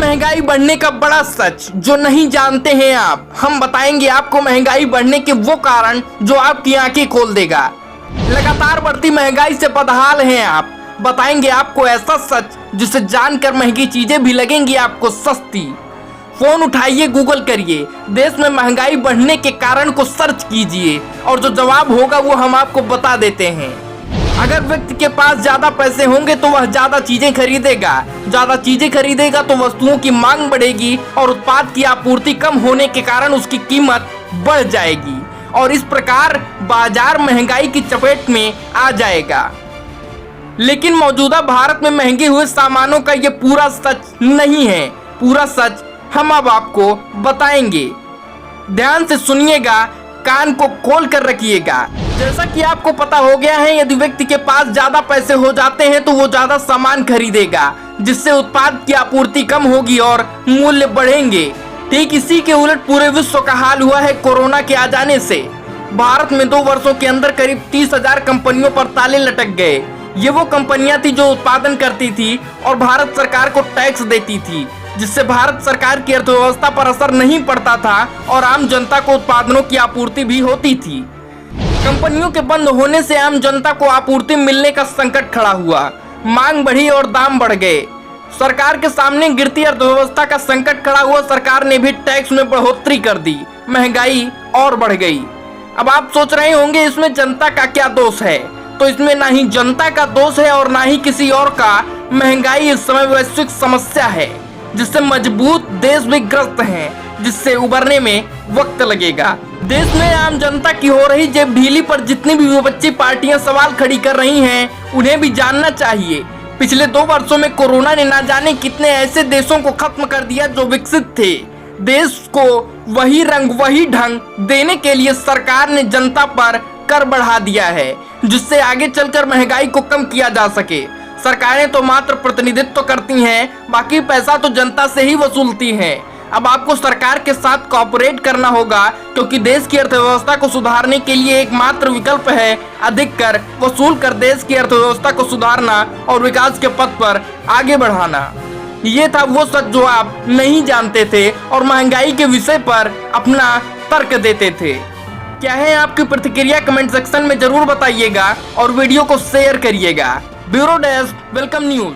महंगाई बढ़ने का बड़ा सच जो नहीं जानते हैं आप। हम बताएंगे आपको महंगाई बढ़ने के वो कारण जो आपकी आंखें खोल देगा। लगातार बढ़ती महंगाई से बदहाल हैं आप। बताएंगे आपको ऐसा सच जिसे जानकर महंगी चीजें भी लगेंगी आपको सस्ती। फोन उठाइए, गूगल करिए, देश में महंगाई बढ़ने के कारण को सर्च कीजिए और जो जवाब होगा वो हम आपको बता देते हैं। अगर व्यक्ति के पास ज्यादा पैसे होंगे तो वह ज्यादा चीजें खरीदेगा, ज्यादा चीजें खरीदेगा तो वस्तुओं की मांग बढ़ेगी और उत्पाद की आपूर्ति कम होने के कारण उसकी कीमत बढ़ जाएगी और इस प्रकार बाजार महंगाई की चपेट में आ जाएगा। लेकिन मौजूदा भारत में महंगे हुए सामानों का ये पूरा सच नहीं है। पूरा सच हम अब आपको बताएंगे। ध्यान से सुनिएगा, कान को खोल कर रखिएगा। जैसा कि आपको पता हो गया है, यदि व्यक्ति के पास ज्यादा पैसे हो जाते हैं तो वो ज्यादा सामान खरीदेगा, जिससे उत्पाद की आपूर्ति कम होगी और मूल्य बढ़ेंगे। ठीक इसी के उलट पूरे विश्व का हाल हुआ है कोरोना के आ जाने से। भारत में 2 वर्षों के अंदर करीब 30,000 कंपनियों पर ताले लटक गए। ये वो कंपनियां थी जो उत्पादन करती थी और भारत सरकार को टैक्स देती थी, जिससे भारत सरकार की अर्थव्यवस्था पर असर नहीं पड़ता था और आम जनता को उत्पादनों की आपूर्ति भी होती थी। कंपनियों के बंद होने से आम जनता को आपूर्ति मिलने का संकट खड़ा हुआ, मांग बढ़ी और दाम बढ़ गए। सरकार के सामने गिरती अर्थव्यवस्था का संकट खड़ा हुआ, सरकार ने भी टैक्स में बढ़ोतरी कर दी, महंगाई और बढ़ गई। अब आप सोच रहे होंगे इसमें जनता का क्या दोष है, तो इसमें ना ही जनता का दोष है और ना ही किसी और का। महंगाई इस समय वैश्विक समस्या है जिससे मजबूत देश भी ग्रस्त हैं, जिससे उबरने में वक्त लगेगा। देश में आम जनता की हो रही जेब ढीली पर जितनी भी विपक्षी पार्टियां सवाल खड़ी कर रही हैं, उन्हें भी जानना चाहिए। पिछले 2 वर्षों में कोरोना ने ना जाने कितने ऐसे देशों को खत्म कर दिया जो विकसित थे। देश को वही रंग वही ढंग देने के लिए सरकार ने जनता पर कर बढ़ा दिया है, जिससे आगे चलकर महंगाई को कम किया जा सके। सरकारें तो मात्र प्रतिनिधित्व करती हैं, बाकी पैसा तो जनता से ही वसूलती हैं। अब आपको सरकार के साथ कोऑपरेट करना होगा, क्योंकि देश की अर्थव्यवस्था को सुधारने के लिए एकमात्र विकल्प है अधिक कर वसूल कर देश की अर्थव्यवस्था को सुधारना और विकास के पथ पर आगे बढ़ाना। ये था वो सच जो आप नहीं जानते थे और महंगाई के विषय पर अपना तर्क देते थे। क्या है आपकी प्रतिक्रिया कमेंट सेक्शन में जरूर बताइएगा और वीडियो को शेयर करिएगा। Bureau desk, welcome news.